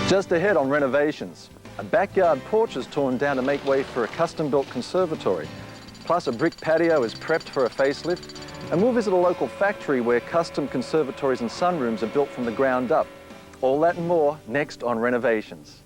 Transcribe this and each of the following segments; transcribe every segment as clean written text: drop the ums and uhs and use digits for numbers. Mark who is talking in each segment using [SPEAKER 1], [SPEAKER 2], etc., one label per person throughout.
[SPEAKER 1] Just ahead on renovations, a backyard porch is torn down to make way for a custom-built conservatory. Plus a brick patio is prepped for a facelift, and we'll visit a local factory where custom conservatories and sunrooms are built from the ground up. All that and more next on Renovations.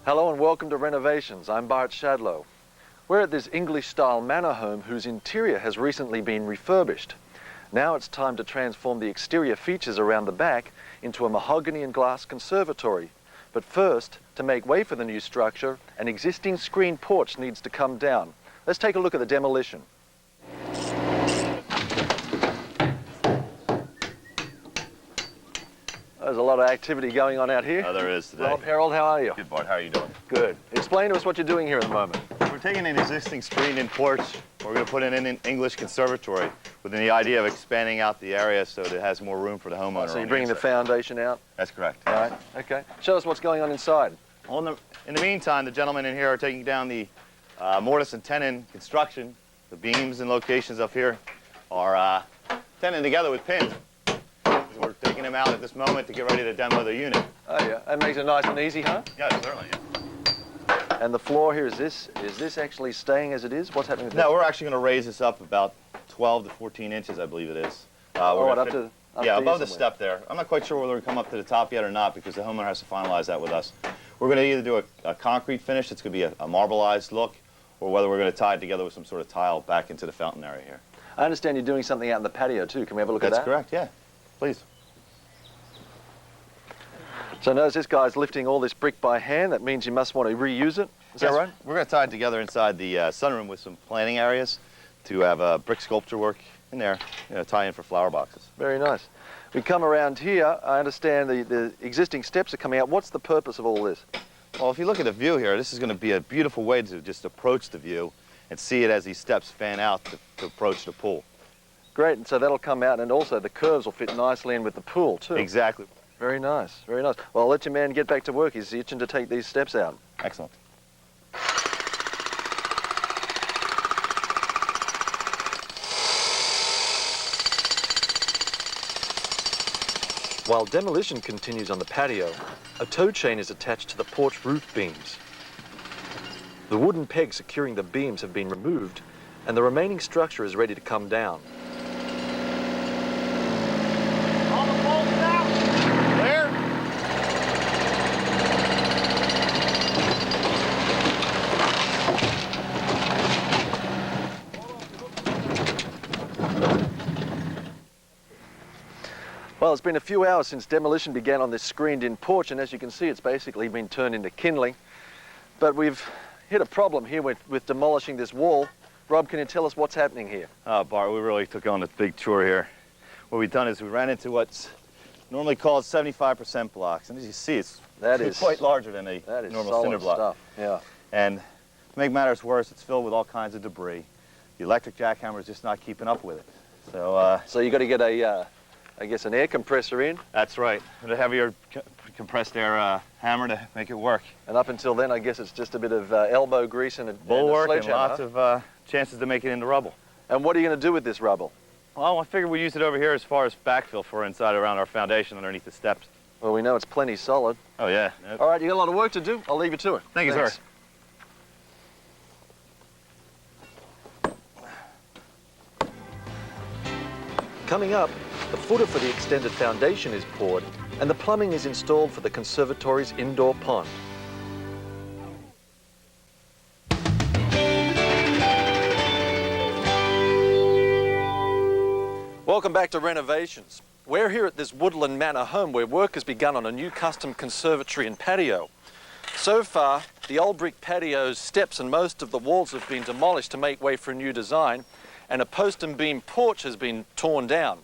[SPEAKER 1] Hello and welcome to Renovations. I'm Bart Shadlow. We're at this English-style manor home whose interior has recently been refurbished. Now it's time to transform the exterior features around the back into a mahogany and glass conservatory. But first, to make way for the new structure, an existing screened porch needs to come down. Let's take a look at the demolition. There's a lot of activity going on out here.
[SPEAKER 2] Oh, there is today.
[SPEAKER 1] Rob, Harold, how are you?
[SPEAKER 2] Good, Bart. How are you doing?
[SPEAKER 1] Good. Explain to us what you're doing here at the moment.
[SPEAKER 2] We're taking an existing screened-in porch. We're going to put in an English conservatory with the idea of expanding out the area so that it has more room for the homeowner.
[SPEAKER 1] So you're bringing the foundation out?
[SPEAKER 2] That's correct.
[SPEAKER 1] All right. Okay. Show us what's going on inside.
[SPEAKER 2] Well, in the meantime, the gentlemen in here are taking down the mortise and tenon construction. The beams and locations up here are tenon together with pins. We're taking them out at this moment to get ready to demo the unit.
[SPEAKER 1] Oh yeah, that makes it nice and easy, huh?
[SPEAKER 2] Yeah, certainly. Yeah.
[SPEAKER 1] And the floor here, is this actually staying as it is? What's happening with that?
[SPEAKER 2] No, we're actually going to raise this up about 12 to 14 inches, I believe it is.
[SPEAKER 1] Up to
[SPEAKER 2] above the step there. I'm not quite sure whether we come up to the top yet or not because the homeowner has to finalize that with us. We're going to either do a concrete finish, it's going to be a marbleized look, or whether we're going to tie it together with some sort of tile back into the fountain area here.
[SPEAKER 1] I understand you're doing something out in the patio too. Can we have a look at that?
[SPEAKER 2] That's correct, yeah. Please.
[SPEAKER 1] So notice this guy's lifting all this brick by hand. That means you must want to reuse it. Is that right?
[SPEAKER 2] We're going to tie it together inside the sunroom with some planting areas to have brick sculpture work in there, tie in for flower boxes.
[SPEAKER 1] Very nice. We come around here. I understand the existing steps are coming out. What's the purpose of all this?
[SPEAKER 2] Well, if you look at the view here, this is going to be a beautiful way to just approach the view and see it as these steps fan out to approach the pool.
[SPEAKER 1] Great, and so that'll come out, and also the curves will fit nicely in with the pool too.
[SPEAKER 2] Exactly.
[SPEAKER 1] Very nice, very nice. Well, I'll let your man get back to work. He's itching to take these steps out.
[SPEAKER 2] Excellent.
[SPEAKER 1] While demolition continues on the patio, a tow chain is attached to the porch roof beams. The wooden pegs securing the beams have been removed, and the remaining structure is ready to come down.
[SPEAKER 2] All the bolts out! Clear?
[SPEAKER 1] Well, it's been a few hours since demolition began on this screened-in porch, and as you can see, it's basically been turned into kindling. But we've hit a problem here with demolishing this wall. Rob, can you tell us what's happening here?
[SPEAKER 2] Bart, we really took on a big chore here. What we've done is we ran into what's normally called 75% blocks, and as you see, it's quite larger than a normal cinder block.
[SPEAKER 1] Stuff. Yeah.
[SPEAKER 2] And to make matters worse, it's filled with all kinds of debris. The electric jackhammer is just not keeping up with it.
[SPEAKER 1] So you got to get I guess an air compressor in.
[SPEAKER 2] That's right. And a heavier compressed air hammer to make it work.
[SPEAKER 1] And up until then, I guess it's just a bit of elbow grease and a
[SPEAKER 2] bulwark and
[SPEAKER 1] sledgehammer,
[SPEAKER 2] lots of chances to make it into rubble.
[SPEAKER 1] And what are you going to do with this rubble?
[SPEAKER 2] Well, I figured we'd use it over here as far as backfill for inside around our foundation underneath the steps.
[SPEAKER 1] Well, we know it's plenty solid.
[SPEAKER 2] Oh, yeah.
[SPEAKER 1] All right, you got a lot of work to do. I'll leave you to it.
[SPEAKER 2] Thank you, sir.
[SPEAKER 1] Coming up, the footer for the extended foundation is poured, and the plumbing is installed for the conservatory's indoor pond. Welcome back to Renovations. We're here at this Woodland Manor home where work has begun on a new custom conservatory and patio. So far, the old brick patio's steps and most of the walls have been demolished to make way for a new design, and a post and beam porch has been torn down.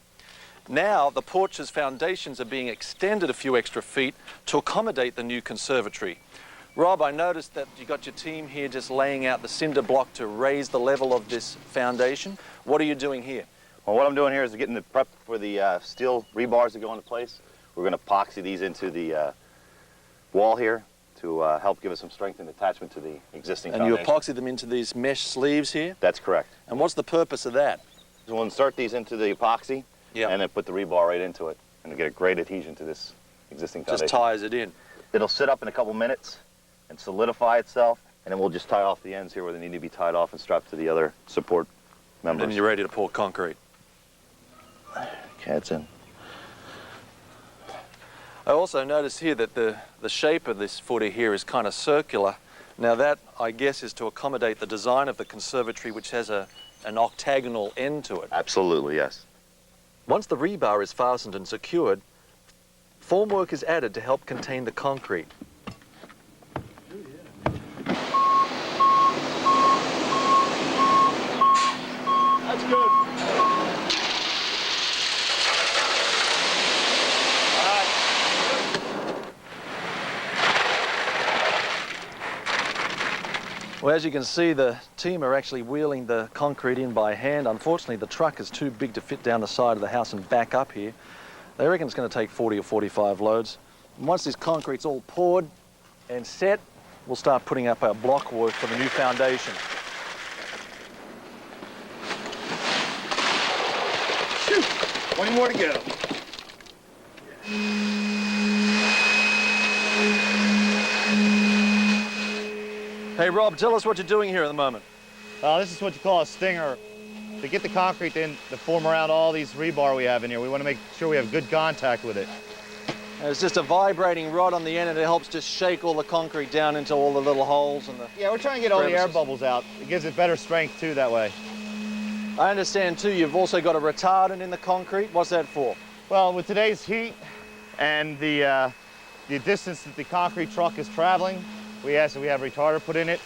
[SPEAKER 1] Now, the porch's foundations are being extended a few extra feet to accommodate the new conservatory. Rob, I noticed that you got your team here just laying out the cinder block to raise the level of this foundation. What are you doing here?
[SPEAKER 2] Well, what I'm doing here is getting the prep for the steel rebars to go into place. We're going to epoxy these into the wall here to help give us some strength and attachment to the existing foundation.
[SPEAKER 1] And you epoxy them into these mesh sleeves here?
[SPEAKER 2] That's correct.
[SPEAKER 1] And what's the purpose of that?
[SPEAKER 2] So we'll insert these into the epoxy and then put the rebar right into it and get a great adhesion to this existing foundation.
[SPEAKER 1] Just ties it in.
[SPEAKER 2] It'll sit up in a couple minutes and solidify itself, and then we'll just tie off the ends here where they need to be tied off and strapped to the other support members.
[SPEAKER 1] And you're ready to pour concrete.
[SPEAKER 2] Okay, it's in.
[SPEAKER 1] I also notice here that the shape of this footer here is kind of circular. Now that, I guess, is to accommodate the design of the conservatory, which has an octagonal end to it.
[SPEAKER 2] Absolutely, yes.
[SPEAKER 1] Once the rebar is fastened and secured, formwork is added to help contain the concrete.
[SPEAKER 2] That's good.
[SPEAKER 1] Well, as you can see, the team are actually wheeling the concrete in by hand. Unfortunately, the truck is too big to fit down the side of the house and back up here. They reckon it's going to take 40 or 45 loads. And once this concrete's all poured and set, we'll start putting up our block work for the new foundation.
[SPEAKER 2] 20 more to go.
[SPEAKER 1] Hey, Rob, tell us what you're doing here at the moment.
[SPEAKER 2] This is what you call a stinger. To get the concrete in to form around all these rebar we have in here, we want to make sure we have good contact with it.
[SPEAKER 1] It's just a vibrating rod on the end, and it helps just shake all the concrete down into all the little holes and the...
[SPEAKER 2] Yeah, we're trying to get all the air
[SPEAKER 1] crevices.
[SPEAKER 2] bubbles out. It gives it better strength, too, that way.
[SPEAKER 1] I understand, too, you've also got a retardant in the concrete. What's that for?
[SPEAKER 2] Well, with today's heat and the distance that the concrete truck is traveling, we ask that we have a retarder put in it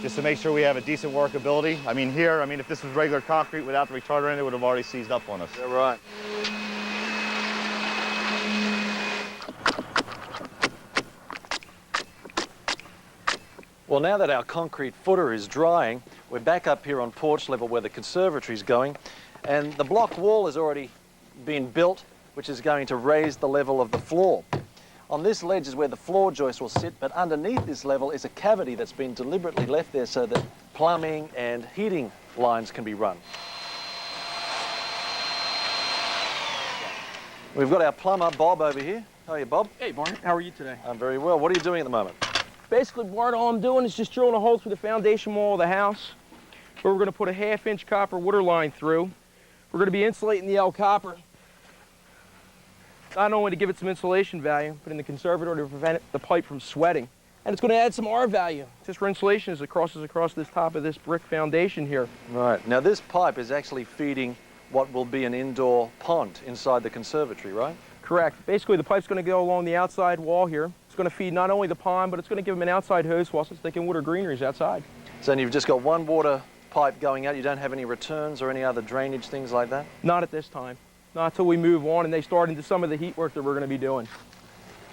[SPEAKER 2] just to make sure we have a decent workability. I mean, here, if this was regular concrete without the retarder in it, it would have already seized up on us.
[SPEAKER 1] Yeah, right. Well, now that our concrete footer is drying, we're back up here on porch level where the conservatory is going, and the block wall has already been built, which is going to raise the level of the floor. On this ledge is where the floor joist will sit, but underneath this level is a cavity that's been deliberately left there so that plumbing and heating lines can be run. We've got our plumber, Bob, over here. How are you, Bob?
[SPEAKER 3] Hey, Barney, how are you today?
[SPEAKER 1] I'm very well. What are you doing at the moment?
[SPEAKER 3] Basically, Bart, all I'm doing is just drilling a hole through the foundation wall of the house where we're going to put a 1/2-inch copper water line through. We're going to be insulating the L copper, not only to give it some insulation value, but in the conservatory to prevent the pipe from sweating. And it's going to add some R value just for insulation as it crosses across this top of this brick foundation here.
[SPEAKER 1] Right. Now, this pipe is actually feeding what will be an indoor pond inside the conservatory, right?
[SPEAKER 3] Correct. Basically, the pipe's going to go along the outside wall here. It's going to feed not only the pond, but it's going to give them an outside hose whilst it's taking water greeneries outside.
[SPEAKER 1] So you've just got one water pipe going out. You don't have any returns or any other drainage, things like that?
[SPEAKER 3] Not at this time. Not until we move on and they start into some of the heat work that we're going to be doing.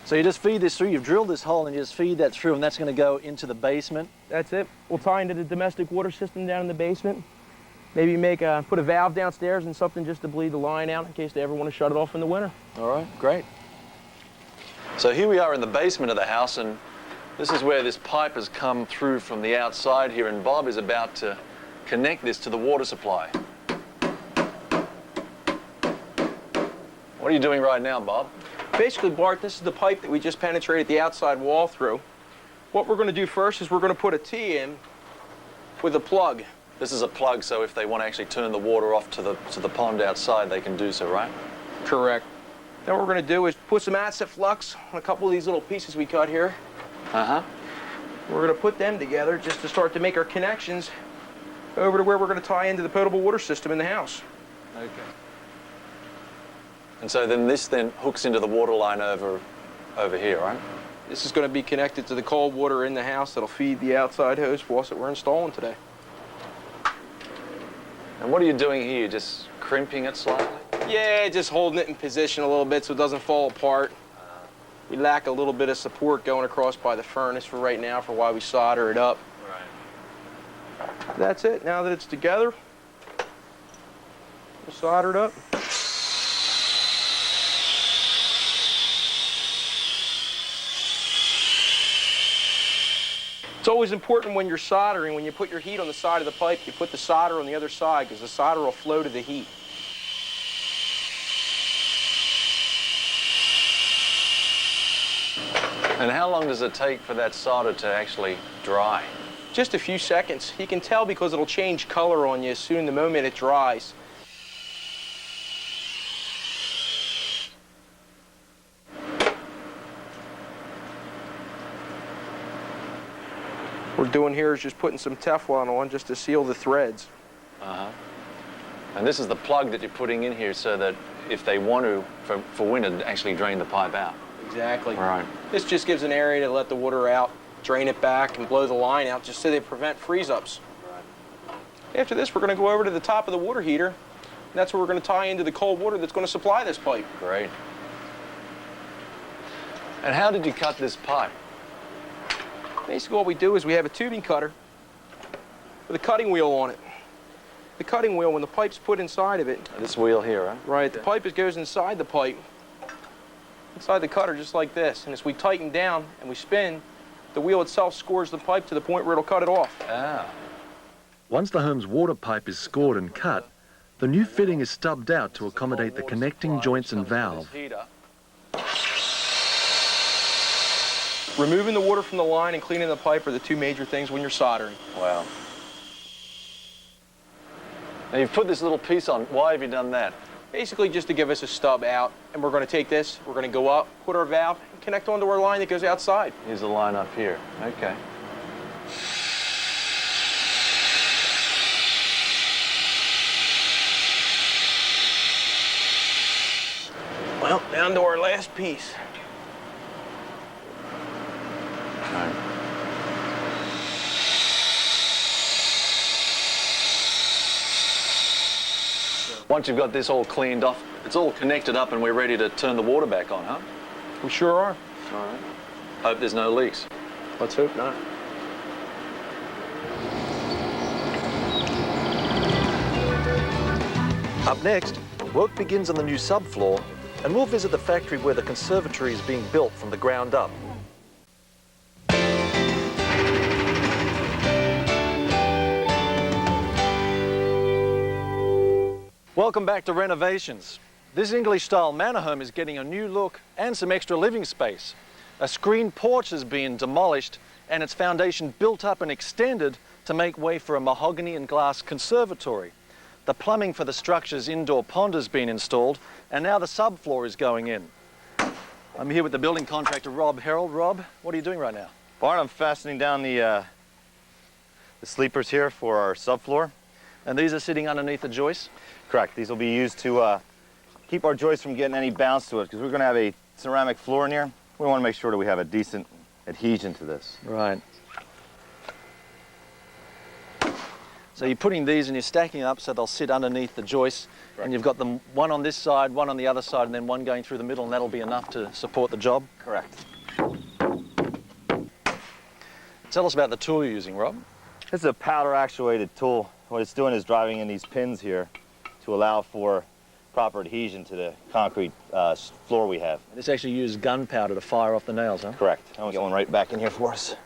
[SPEAKER 1] So you just feed this through. You've drilled this hole and you just feed that through, and that's going to go into the basement.
[SPEAKER 3] That's it. We'll tie into the domestic water system down in the basement. Maybe put a valve downstairs and something just to bleed the line out in case they ever want to shut it off in the winter.
[SPEAKER 1] All right, great. So here we are in the basement of the house, and this is where this pipe has come through from the outside here, and Bob is about to connect this to the water supply. What are you doing right now, Bob?
[SPEAKER 3] Basically, Bart, this is the pipe that we just penetrated the outside wall through. What we're going to do first is we're going to put a T in with a plug.
[SPEAKER 1] This is a plug, so if they want to actually turn the water off to the pond outside, they can do so, right?
[SPEAKER 3] Correct. Then what we're going to do is put some acid flux on a couple of these little pieces we cut here.
[SPEAKER 1] Uh-huh.
[SPEAKER 3] We're going to put them together just to start to make our connections over to where we're going to tie into the potable water system in the house.
[SPEAKER 1] Okay. And so then this hooks into the water line over here, right?
[SPEAKER 3] This is going to be connected to the cold water in the house that'll feed the outside hose faucet we're installing today.
[SPEAKER 1] And what are you doing here? Just crimping it slightly?
[SPEAKER 3] Yeah, just holding it in position a little bit so it doesn't fall apart. We lack a little bit of support going across by the furnace for right now for why we solder it up.
[SPEAKER 1] Right.
[SPEAKER 3] That's it. Now that it's together, we'll solder it up. It's always important when you're soldering, when you put your heat on the side of the pipe, you put the solder on the other side because the solder will flow to the heat.
[SPEAKER 1] And how long does it take for that solder to actually dry?
[SPEAKER 3] Just a few seconds. You can tell because it'll change color on you as soon as the moment it dries. What we're doing here is just putting some Teflon on just to seal the threads.
[SPEAKER 1] Uh-huh. And this is the plug that you're putting in here so that if they want to, for winter, actually drain the pipe out.
[SPEAKER 3] Exactly.
[SPEAKER 1] Right.
[SPEAKER 3] This just gives an area to let the water out, drain it back, and blow the line out just so they prevent freeze-ups. Right. After this, we're going to go over to the top of the water heater, and that's where we're going to tie into the cold water that's going to supply this pipe.
[SPEAKER 1] Great. And how did you cut this pipe?
[SPEAKER 3] Basically what we do is we have a tubing cutter with a cutting wheel on it. The cutting wheel, when the pipe's put inside of it...
[SPEAKER 1] This wheel here, right?
[SPEAKER 3] Right, the pipe goes inside the pipe, inside the cutter just like this. And as we tighten down and we spin, the wheel itself scores the pipe to the point where it'll cut it off.
[SPEAKER 1] Ah.
[SPEAKER 4] Once the home's water pipe is scored and cut, the new fitting is stubbed out to accommodate the connecting joints and valve.
[SPEAKER 3] Removing the water from the line and cleaning the pipe are the two major things when you're soldering.
[SPEAKER 1] Wow. Now you've put this little piece on. Why have you done that?
[SPEAKER 3] Basically just to give us a stub out. And we're going to take this, we're going to go up, put our valve, and connect onto our line that goes outside.
[SPEAKER 1] Here's the line up here. Okay.
[SPEAKER 3] Well, down to our last piece.
[SPEAKER 1] Right. Once you've got this all cleaned off, it's all connected up and we're ready to turn the water back on, huh?
[SPEAKER 3] We sure are.
[SPEAKER 1] All right. Hope there's no leaks.
[SPEAKER 3] Let's hope not.
[SPEAKER 1] Up next, work begins on the new subfloor and we'll visit the factory where the conservatory is being built from the ground up. Welcome back to Renovations. This English-style manor home is getting a new look and some extra living space. A screened porch is being demolished and its foundation built up and extended to make way for a mahogany and glass conservatory. The plumbing for the structure's indoor pond has been installed and now the subfloor is going in. I'm here with the building contractor, Rob Harold. Rob, what are you doing right now?
[SPEAKER 2] Bart, I'm fastening down the sleepers here for our subfloor.
[SPEAKER 1] And these are sitting underneath the joists?
[SPEAKER 2] Correct. These will be used to keep our joists from getting any bounce to it because we're going to have a ceramic floor in here. We want to make sure that we have a decent adhesion to this.
[SPEAKER 1] Right. So you're putting these and you're stacking up so they'll sit underneath the joists. Correct. And you've got them one on this side, one on the other side, and then one going through the middle, and that'll be enough to support the job?
[SPEAKER 2] Correct.
[SPEAKER 1] Tell us about the tool you're using, Rob.
[SPEAKER 2] This is a powder actuated tool. What it's doing is driving in these pins here to allow for proper adhesion to the concrete floor we have.
[SPEAKER 1] This actually uses gunpowder to fire off the nails, huh?
[SPEAKER 2] Correct. I'm going to get one right back in here for us.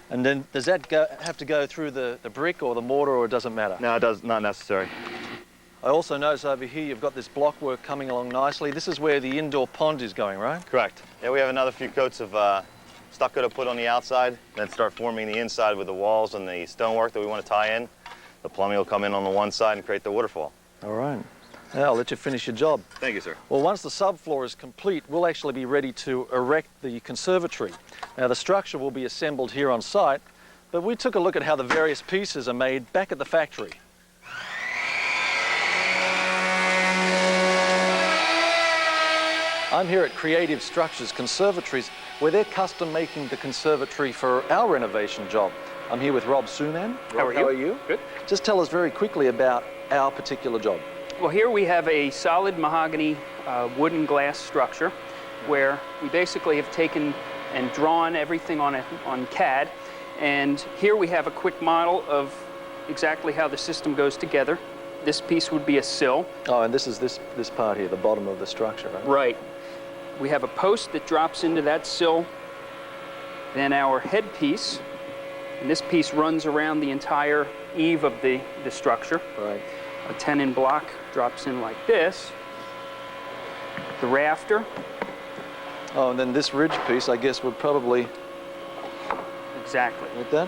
[SPEAKER 1] And then does that have to go through the brick or the mortar, or it doesn't matter?
[SPEAKER 2] No, it does not necessary.
[SPEAKER 1] I also notice over here you've got this block work coming along nicely. This is where the indoor pond is going, right?
[SPEAKER 2] Correct. Yeah, we have another few coats of stucco to put on the outside, then start forming the inside with the walls and the stonework that we want to tie in. The plumbing will come in on the one side and create the waterfall.
[SPEAKER 1] All right. Now I'll let you finish your job.
[SPEAKER 2] Thank you, sir.
[SPEAKER 1] Well, once the subfloor is complete, we'll actually be ready to erect the conservatory. Now, the structure will be assembled here on site, but we took a look at how the various pieces are made back at the factory. I'm here at Creative Structures Conservatories, where they're custom making the conservatory for our renovation job. I'm here with Rob Suman.
[SPEAKER 5] How are you? Good.
[SPEAKER 1] Just tell us very quickly about our particular job.
[SPEAKER 5] Well, here we have a solid mahogany wood and glass structure where we basically have taken and drawn everything on CAD. And here we have a quick model of exactly how the system goes together. This piece would be a sill.
[SPEAKER 1] Oh, and this is this part here, the bottom of the structure, right?
[SPEAKER 5] Right. We have a post that drops into that sill Then our headpiece, and this piece runs around the entire eave of the structure.
[SPEAKER 1] Right.
[SPEAKER 5] A tenon block drops in like this. The rafter.
[SPEAKER 1] Oh, and then this ridge piece, I guess, would probably
[SPEAKER 5] Exactly.
[SPEAKER 1] like that.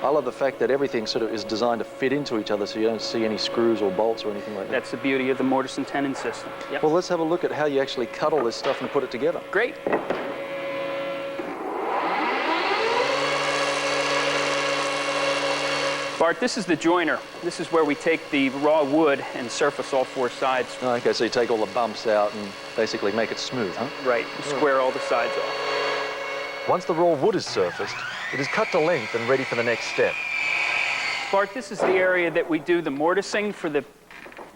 [SPEAKER 1] I love the fact that everything sort of is designed to fit into each other, so you don't see any screws or bolts or anything like that.
[SPEAKER 5] That's the beauty of the mortise and tenon system. Yep.
[SPEAKER 1] Well, let's have a look at how you actually cut all this stuff and put it together.
[SPEAKER 5] Great. Bart, this is the joiner. This is where we take the raw wood and surface all four sides.
[SPEAKER 1] Oh, okay, so you take all the bumps out and basically make it smooth, huh?
[SPEAKER 5] Right, square all the sides off.
[SPEAKER 4] Once the raw wood is surfaced, it is cut to length and ready for the next step.
[SPEAKER 5] Bart, this is the area that we do the mortising for the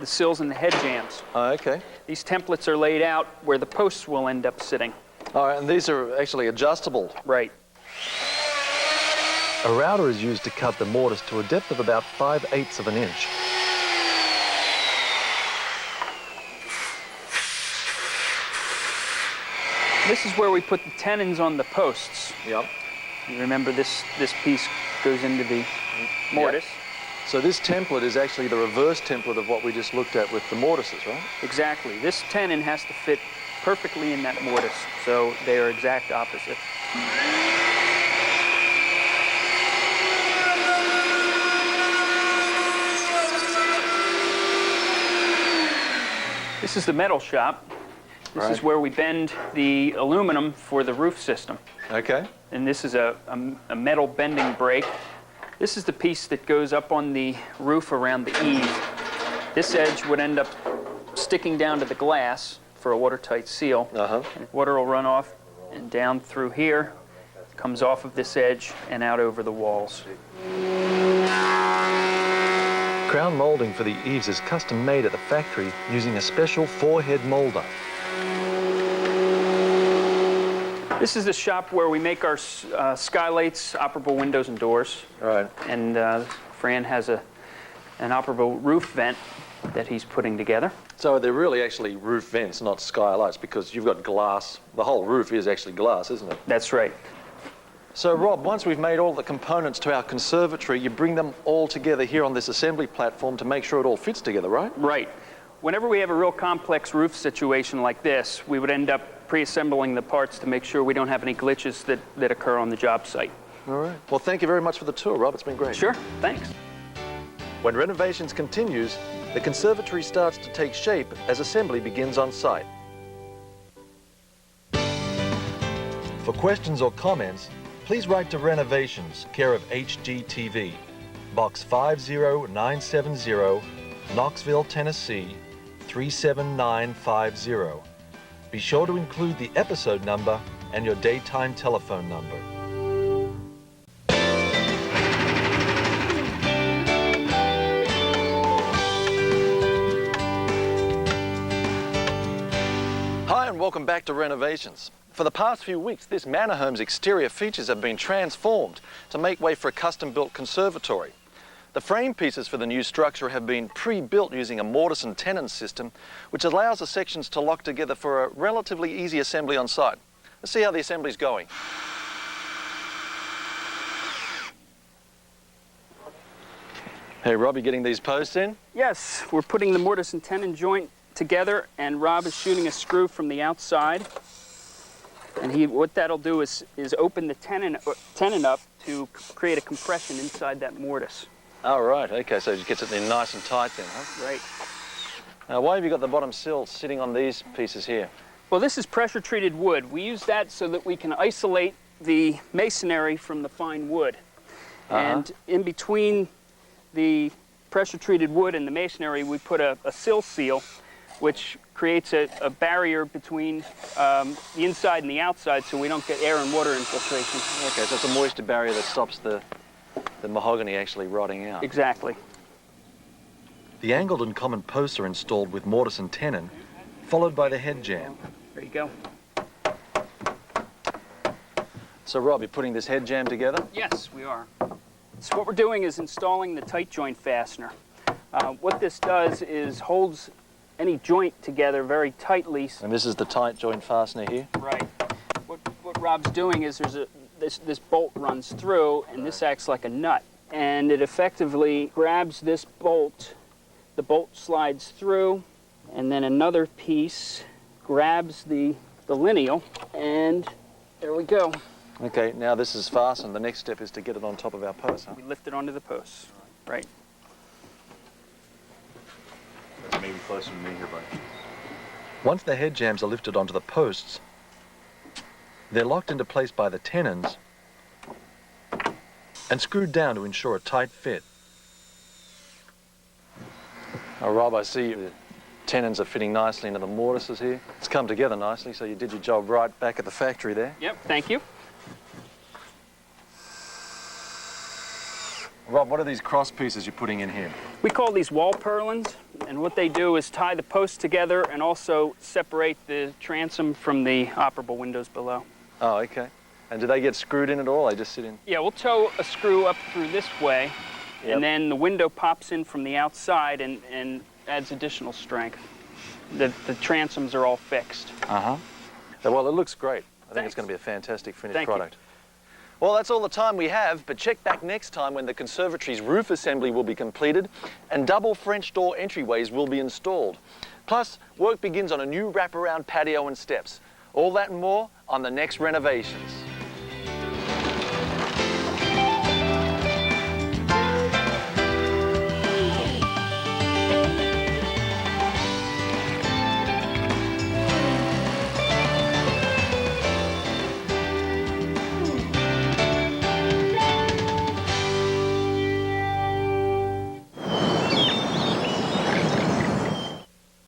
[SPEAKER 5] sills and the head jambs.
[SPEAKER 1] Oh, okay.
[SPEAKER 5] These templates are laid out where the posts will end up sitting.
[SPEAKER 1] All right, and these are actually adjustable.
[SPEAKER 5] Right.
[SPEAKER 4] A router is used to cut the mortise to a depth of about 5/8 of an inch.
[SPEAKER 5] This is where we put the tenons on the posts.
[SPEAKER 1] Yep.
[SPEAKER 5] You remember this piece goes into the mortise.
[SPEAKER 1] So this template is actually the reverse template of what we just looked at with the mortises, right?
[SPEAKER 5] Exactly. This tenon has to fit perfectly in that mortise, so they are exact opposites. This is the metal shop. This is where we bend the aluminum for the roof system.
[SPEAKER 1] Okay.
[SPEAKER 5] And this is a metal bending brake. This is the piece that goes up on the roof around the eave. This edge would end up sticking down to the glass for a watertight seal.
[SPEAKER 1] Uh-huh.
[SPEAKER 5] And water will run off and down through here, comes off of this edge and out over the walls.
[SPEAKER 4] Crown molding for the eaves is custom made at the factory using a special 4-head molder.
[SPEAKER 5] This is the shop where we make our skylights, operable windows and doors.
[SPEAKER 1] All right.
[SPEAKER 5] And Fran has an operable roof vent that he's putting together.
[SPEAKER 1] So they're really actually roof vents, not skylights, because you've got glass. The whole roof is actually glass, isn't it?
[SPEAKER 5] That's right.
[SPEAKER 1] So Rob, once we've made all the components to our conservatory, you bring them all together here on this assembly platform to make sure it all fits together, right?
[SPEAKER 5] Right. Whenever we have a real complex roof situation like this, we would end up pre-assembling the parts to make sure we don't have any glitches that occur on the job site.
[SPEAKER 1] All right. Well, thank you very much for the tour, Rob. It's been great.
[SPEAKER 5] Sure, thanks.
[SPEAKER 1] When renovations continues, the conservatory starts to take shape as assembly begins on site. For questions or comments, please write to Renovations, care of HGTV, Box 50970, Knoxville, Tennessee, 37950. Be sure to include the episode number and your daytime telephone number. Hi and welcome back to Renovations. For the past few weeks, this manor home's exterior features have been transformed to make way for a custom-built conservatory. The frame pieces for the new structure have been pre-built using a mortise and tenon system, which allows the sections to lock together for a relatively easy assembly on site. Let's see how the assembly's going. Hey Rob, you getting these posts in?
[SPEAKER 5] Yes, we're putting the mortise and tenon joint together, and Rob is shooting a screw from the outside. And what that'll do is open the tenon up to create a compression inside that mortise.
[SPEAKER 1] Oh, right, okay, so it gets it in nice and tight then, huh?
[SPEAKER 5] Right.
[SPEAKER 1] Now, why have you got the bottom sill sitting on these pieces here?
[SPEAKER 5] Well, this is pressure-treated wood. We use that so that we can isolate the masonry from the fine wood. And in between the pressure-treated wood and the masonry, we put a sill seal, which creates a barrier between the inside and the outside so we don't get air and water infiltration.
[SPEAKER 1] Okay, so it's a moisture barrier that stops the mahogany actually rotting out.
[SPEAKER 5] Exactly.
[SPEAKER 4] The angled and common posts are installed with mortise and tenon, followed by the head jamb.
[SPEAKER 5] There you go.
[SPEAKER 1] So Rob, you're putting this head jamb together?
[SPEAKER 5] Yes, we are. So what we're doing is installing the tight joint fastener. What this does is holds any joint together very tightly.
[SPEAKER 1] And this is the tight joint fastener here?
[SPEAKER 5] Right. What Rob's doing is this bolt runs through, and this acts like a nut. And it effectively grabs this bolt. The bolt slides through, and then another piece grabs the lineal, and there we go.
[SPEAKER 1] Okay, now this is fastened. The next step is to get it on top of our post, huh?
[SPEAKER 5] We lift it onto the posts. Right.
[SPEAKER 2] That's maybe closer to me here, buddy.
[SPEAKER 4] Once the head jambs are lifted onto the posts, they're locked into place by the tenons and screwed down to ensure a tight fit.
[SPEAKER 1] Oh, Rob, I see the tenons are fitting nicely into the mortises here. It's come together nicely, so you did your job right back at the factory there.
[SPEAKER 5] Yep, thank you.
[SPEAKER 1] Rob, what are these cross pieces you're putting in here?
[SPEAKER 5] We call these wall purlins, and what they do is tie the posts together and also separate the transom from the operable windows below.
[SPEAKER 1] Oh, okay. And do they get screwed in at all? They just sit in?
[SPEAKER 5] Yeah, we'll tow a screw up through this way,
[SPEAKER 1] Yep.
[SPEAKER 5] and then the window pops in from the outside and adds additional strength. The transoms are all fixed.
[SPEAKER 1] Uh-huh. Well, it looks great. I think
[SPEAKER 5] Thanks.
[SPEAKER 1] it's going to be a fantastic finished
[SPEAKER 5] Thank you.
[SPEAKER 1] product. Well, that's all the time we have, but check back next time when the conservatory's roof assembly will be completed and double French door entryways will be installed. Plus, work begins on a new wraparound patio and steps. All that and more on the next renovations.